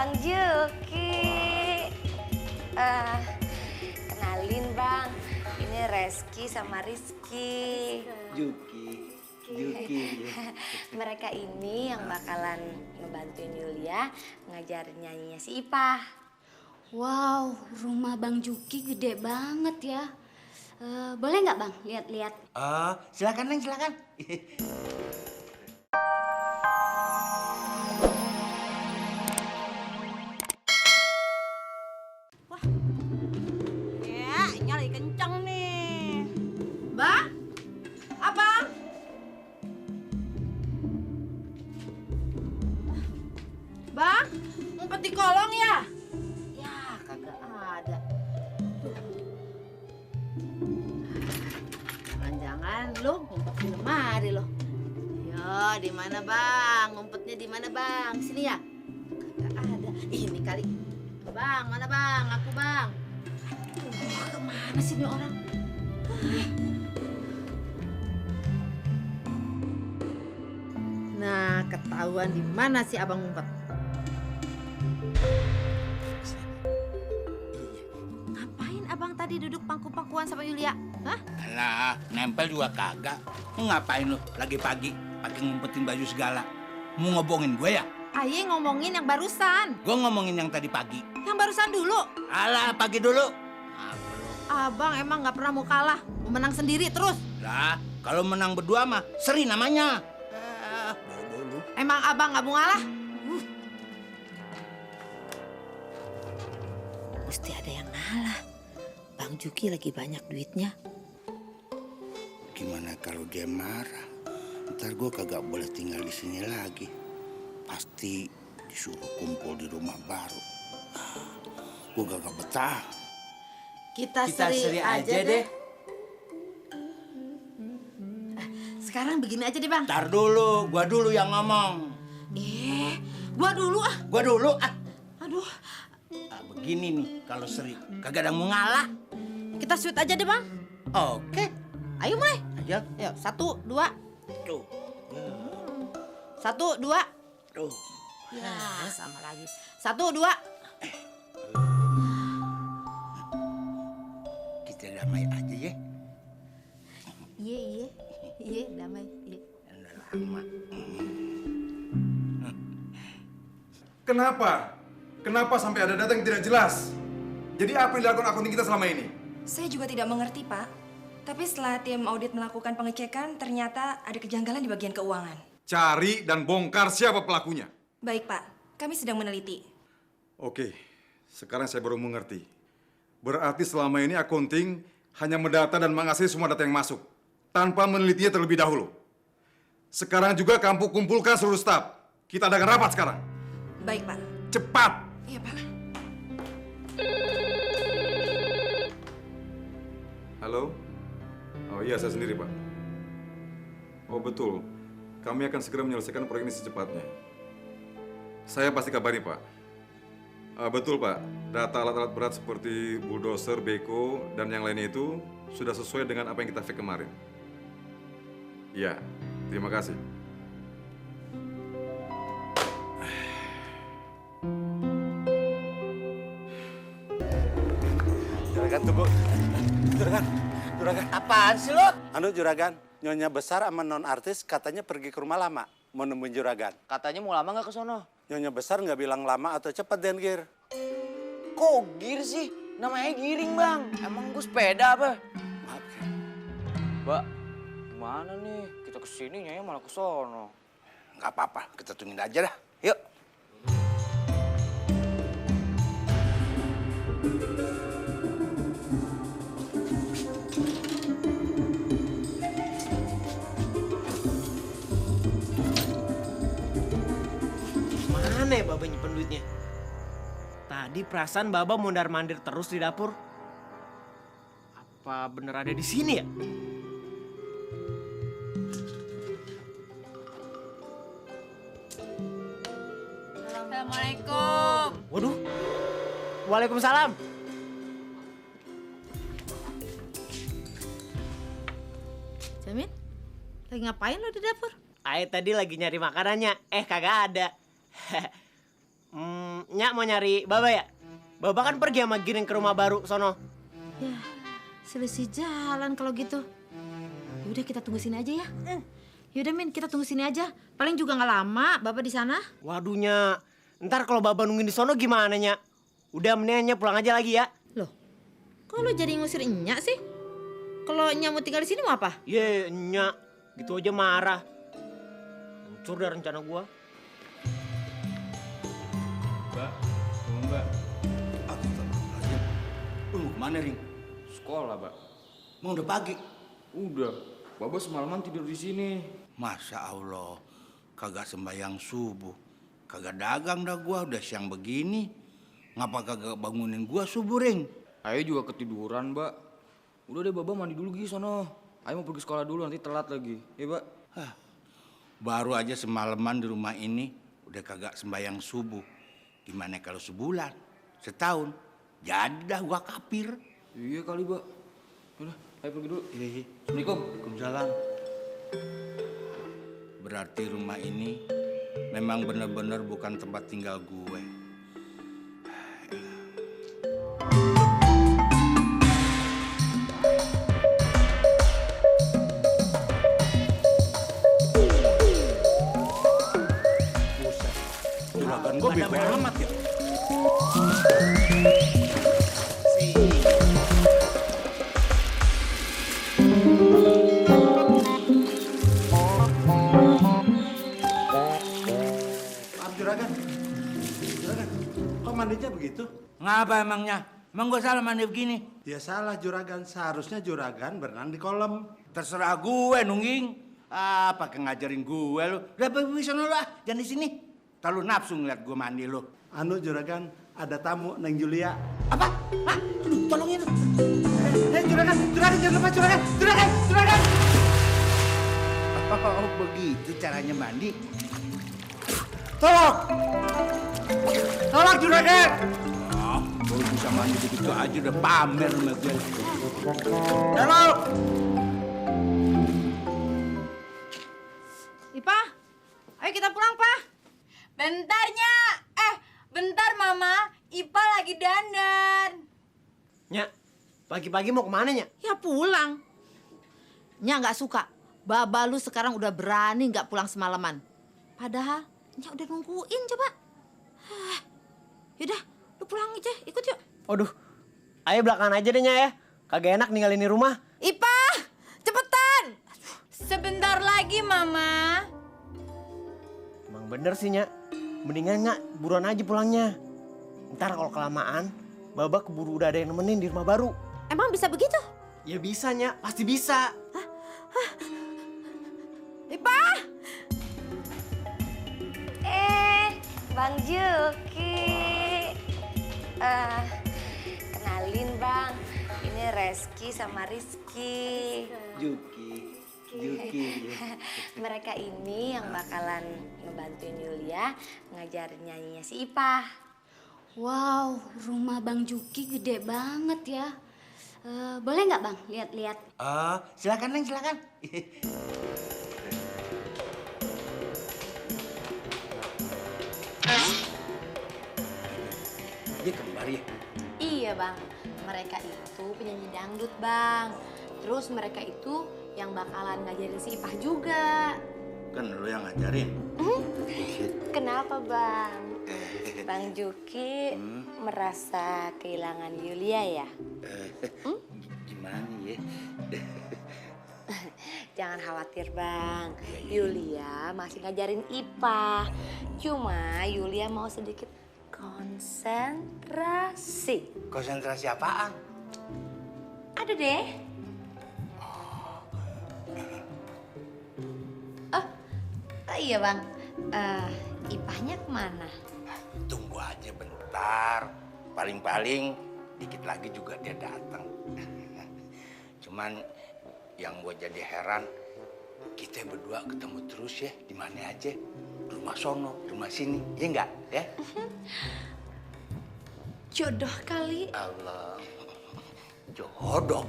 Bang Juki. Kenalin Bang, ini Reski sama Rizky. Juki. Mereka ini yang bakalan ngebantuin Yulia ngajarin nyanyinya si Ipah. Wow, rumah Bang Juki gede banget ya. Boleh nggak Bang lihat-lihat? Silakan Neng, silakan. Ya, nyali kencang nih. Bang? Abang? Bang, ngumpet di kolong ya? Ya, kagak ada. Jangan-jangan lu ngumpet di lemari lo. Ya, di mana Bang? Ngumpetnya di mana Bang? Sini ya? Kagak ada. Ini kali. Bang, mana Bang? Aku Bang. Aduh, kemana sih ini orang? Nah, ketahuan di mana sih Abang ngumpet? Ngapain Abang tadi duduk pangku-pangkuan sama Yulia? Hah? Alah, nempel juga kagak. Ngapain lu lagi pagi pakai ngumpetin baju segala? Mau ngobongin gue ya? Aye ngomongin yang barusan. Gue ngomongin yang tadi pagi. Yang barusan dulu. Alah, pagi dulu. Abang emang nggak pernah mau kalah. Mau menang sendiri terus. Lah, kalau menang berdua mah seri namanya. Dulu. Emang Abang nggak mau ngalah? Mesti ada yang ngalah. Bang Juki lagi banyak duitnya. Gimana kalau dia marah? Ntar gue kagak boleh tinggal di sini lagi. Pasti disuruh kumpul di rumah baru. Gue gak betah. Kita seri aja deh. Sekarang begini aja deh Bang. Ntar dulu, gue dulu yang ngomong. Gua dulu ah. Gue dulu ah. Aduh, Begini nih, kalau seri kagak ada yang mau ngalah. kita shoot aja deh Bang. Oke, Ayo mulai. ayo. Ayo, 1, 2. Tuh, 1, 2. tuh. Ya, sama lagi. 1, 2. Kita damai aja ya. Iya, damai. Iya. Udah lama. Kenapa? Kenapa sampai ada data yang tidak jelas? Jadi apa yang dilakukan akunting kita selama ini? Saya juga tidak mengerti, Pak. Tapi setelah tim audit melakukan pengecekan, ternyata ada kejanggalan di bagian keuangan. Cari dan bongkar siapa pelakunya. Baik, Pak. Kami sedang meneliti. Oke, sekarang saya baru mengerti. Berarti selama ini akunting hanya mendata dan mengaksesi semua data yang masuk, tanpa menelitinya terlebih dahulu. Sekarang juga kamu kumpulkan seluruh staf. Kita adakan rapat sekarang. Baik, Pak. Cepat! Iya, Pak. Halo? Oh iya, saya sendiri, Pak. Oh betul. Kami akan segera menyelesaikan proyek ini secepatnya. Saya pasti kabari, Pak. Betul, Pak. Data alat-alat berat seperti bulldozer, beko, dan yang lainnya itu sudah sesuai dengan apa yang kita fake kemarin. Iya, terima kasih. Juragan tunggu. Juragan. Apaan sih lo? Anu Juragan, Nyonya Besar sama non artis katanya pergi ke rumah lama mau nemuin Juragan. Katanya mau lama nggak ke sono? Nyonya Besar nggak bilang lama atau cepat Den Gir. Kok gir sih? Namanya giring bang. Emang gue sepeda apa? Maaf ya. Mbak, gimana nih? Kita kesini Nyonya malah ke sono. Nggak apa-apa, kita tungguin aja dah. Yuk. Mana ya Baba nyimpen duitnya? Tadi perasaan Baba mondar-mandir terus di dapur. Apa bener ada di sini ya? Assalamualaikum. Waduh. Waalaikumsalam. Jamin, lagi ngapain lo di dapur? Ae tadi lagi nyari makanannya. Kagak ada. Nyak mau nyari Baba ya? Baba kan pergi sama Giring ke rumah baru sono. Ya, selisih jalan kalau gitu. Yaudah kita tunggu sini aja ya. Yaudah Min, kita tunggu sini aja. Paling juga nggak lama, Bapak di sana. Waduh Nyak, ntar kalau Baba nungguin di sono gimana Nyak? Udah mendingan Nyak pulang aja lagi ya. Loh, kok lo jadi ngusir Nyak sih? Kalau Nyak mau tinggal di sini mau apa? Ye, Nyak, gitu aja marah. Hancur dah rencana gua. Mbak, tunggu Mbak. Astagfirullahaladzim. Lu mau kemana, Ring? Sekolah, Mbak. Mau udah pagi? Udah. Baba semalaman tidur di sini. Masya Allah, kagak sembahyang subuh. Kagak dagang dah gua, udah siang begini. Ngapa kagak bangunin gua subuh, Ring? Ayo juga ketiduran, Mbak. Udah deh, Baba mandi dulu Gi sono. Ayo mau pergi sekolah dulu, nanti telat lagi. Ya, Mbak? Baru aja semalaman di rumah ini udah kagak sembahyang subuh. Gimana kalau sebulan, setahun, jadi dah gua kafir. Iya kali, Mbak. Udah, ayo pergi dulu. Iya. Assalamualaikum. Waalaikumsalam. Berarti rumah ini memang benar-benar bukan tempat tinggal gue. Buset, juragan gue bego amat ya. Maaf juragan. Juragan, kok mandinya begitu? Ngapa emangnya? Emang gue salah mandi begini? Ya salah juragan, seharusnya juragan berenang di kolam. Terserah gue, Nungging. Ah, pakai ngajarin gue lu. Udah pergi sana lu ah, jangan di sini. Terlalu nafsu ngeliat gue mandi lu. Anu juragan, ada tamu Neng Julia. Apa? Hah? Aduh, tolongin lu. Juragan, jangan lupa juragan. Oh, begitu caranya mandi. Tolong juragan. Oh, baru bisa mandi begitu aja udah pamer sama gue. Tolong. Ipa, ayo kita pulang, Pa. Bentarnya. Bentar, Mama. Ipa lagi dandan. Nyak, pagi-pagi mau kemana Nyak? Ya pulang. Nyak nggak suka. Baba lu sekarang udah berani nggak pulang semalaman. Padahal Nyak udah nungguin coba. Yaudah, lu pulang aja, ikut yuk. Waduh, ayo belakangan aja deh Nyak ya. Kagak enak ninggalin di rumah. Ipa, cepetan. Sebentar lagi, Mama. Emang bener sih Nyak. Mendingan Nyak buruan aja pulangnya. Ntar kalau kelamaan, Baba keburu udah ada yang nemenin di rumah baru. Emang bisa begitu? Ya bisa Nyak, pasti bisa. Ipa! Bang Juki. Kenalin Bang, ini Reski sama Rizky. Juki. Mereka ini yang bakalan ngebantuin Yulia ngajarin nyanyinya si Ipah. Wow, rumah Bang Juki gede banget ya. Boleh nggak Bang lihat-lihat? Silakan Neng, silakan. Dia kembar ya? Iya Bang, mereka itu penyanyi dangdut Bang. Terus mereka itu yang bakalan ngajarin si Ipah juga. Kan lu yang ngajarin. Kenapa Bang? Bang Juki merasa kehilangan Yulia ya? Gimana ya? Jangan khawatir Bang, Yulia masih ngajarin Ipah. Cuma Yulia mau sedikit konsentrasi. Konsentrasi apaan? Ada deh. Iya Bang, Ipahnya kemana? Tunggu aja bentar. Paling-paling dikit lagi juga dia datang. Cuman yang gue jadi heran, kita berdua ketemu terus ya, di mana aja. Di rumah sono, di rumah sini, ya enggak? Ya? Jodoh kali. Allah, jodoh.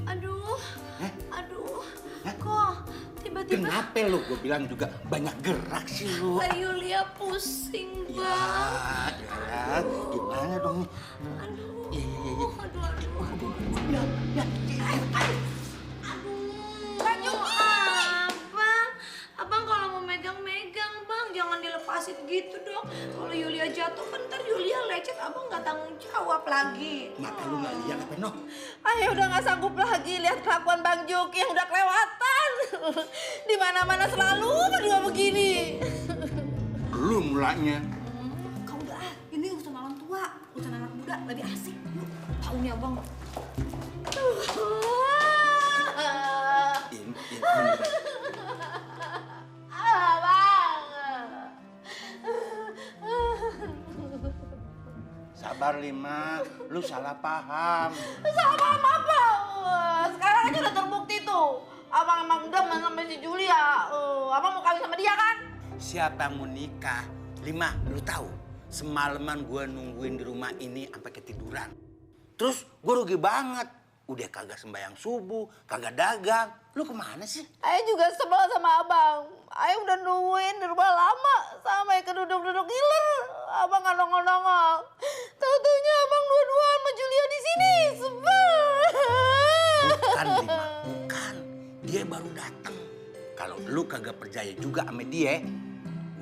Aduh, kok Kenapa lu? Gue bilang juga banyak gerak sih lu. Yulia pusing, Bang. Ya, gimana dong nih? Bang Juki. Abang kalau mau megang-megang, Bang. Jangan dilepasin gitu dong. Kalau Yulia jatuh kan ntar Yulia lecet, Abang nggak tanggung jawab lagi. Maka lu nggak lihat apa, Noh? Ayah udah nggak sanggup lagi lihat kelakuan Bang Juki yang udah kelewatan. Di mana-mana selalu berdua begini. Lu mulanya. Kau udah, ini urusan orang tua, urusan anak muda lebih asik. Yuk, tahu nih Abang. Ini beneran. Sabar Lima, lu salah paham. Salah paham apa? Sekarang aja udah terbukti tuh. Abang emang demen sama si Julia. Abang mau kawin sama dia kan? Siapa yang mau nikah? Lima, lu tahu? Semalaman gue nungguin di rumah ini sampai ketiduran. Terus gue rugi banget. Udah kagak sembahyang subuh, kagak dagang. Lu kemana sih? Ayah juga sebel sama abang. Ayah udah nungguin di rumah lama sampai keduduk-duduk giler. Abang nggak nongol-nongol. Tahu-taunya abang dua-duaan sama Julia di sini. Sebel. Bukan Lima, bukan. Dia baru datang. Kalau lu kagak percaya juga sama dia,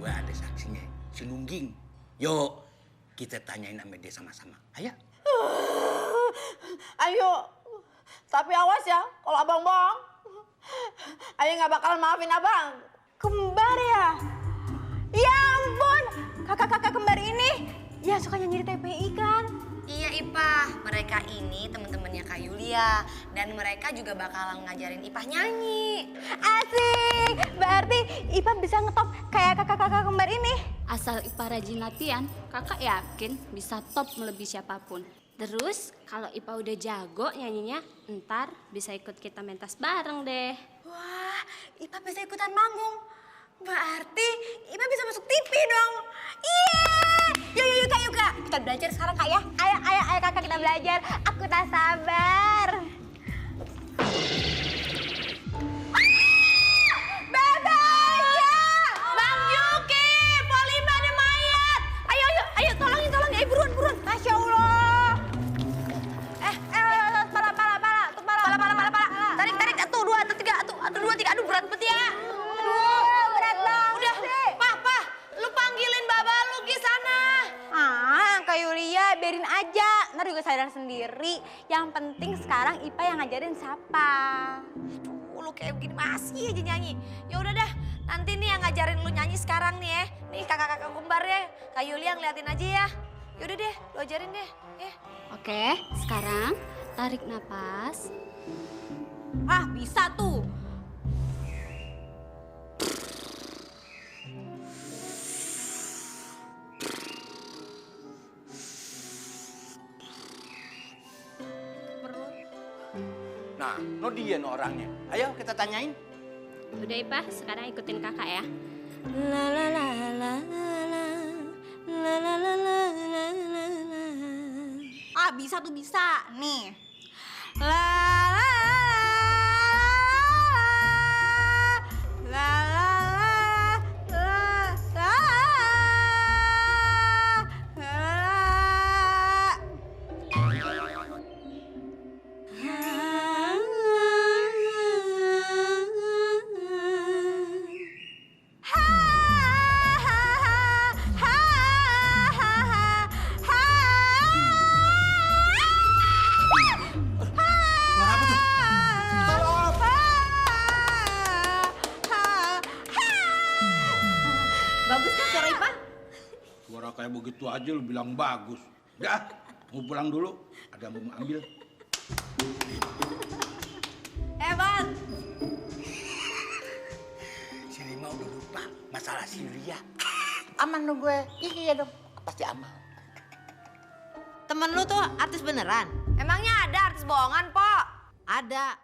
gue ada saksinya, si Nungging. Yuk, kita tanyain sama dia sama-sama. Ayo. Ayo. Tapi awas ya, kalau abang bohong, ayah nggak bakalan maafin abang. Kembar ya? Ya ampun, kakak-kakak kembar ini ya suka nyanyi di TPI kan? Iya Ipah, mereka ini teman-temannya Kak Yulia dan mereka juga bakalan ngajarin Ipah nyanyi. Asik, berarti Ipah bisa ngetop kayak kakak-kakak kembar ini. Asal Ipa rajin latihan, kakak yakin bisa top melebihi siapapun. Terus kalau Ipa udah jago nyanyinya, ntar bisa ikut kita mentas bareng deh. Wah, Ipah bisa ikutan manggung. Berarti Ipah bisa masuk TV dong. Iya, yuk Kak. Kita belajar sekarang Kak ya. Ayo kakak kita belajar. Aku tak sabar. Bang Juki, Polima ada mayat. Ayo tolongin ya, buruan. Masya Allah. Pala. Tarik, 1, 2, 3, 1, 2, 3. Aduh, berat banget ya. Aduh, berat banget. Udah, Pak, lu panggilin Baba lu ke sana. Kak Yulia, biarin aja. Ntar juga sadar sendiri. Yang penting sekarang Ipa yang ngajarin siapa. Lu kayak begini masih aja nyanyi. Ya udah dah, nanti nih yang ngajarin lu nyanyi sekarang nih ya. Nih kakak-kakak kembar ya, Kak Yulia ngeliatin aja ya. Yaudah deh, lu ajarin deh. Ya. Oke, sekarang tarik napas. Bisa tuh. Nah, no dia no orangnya. Ayo kita tanyain. Udah Ipa, sekarang ikutin kakak ya. Bisa tuh bisa. Nih. Bagus kan suara Ipah? Suara kayak begitu aja lu bilang bagus. Udah, mau pulang dulu. Ada yang mau ambil. Hebat. Si Lima udah lupa masalah si Ria. Aman dong gue. Iya dong. Pasti aman. Temen lu tuh artis beneran? Emangnya ada artis bohongan, Po? Ada.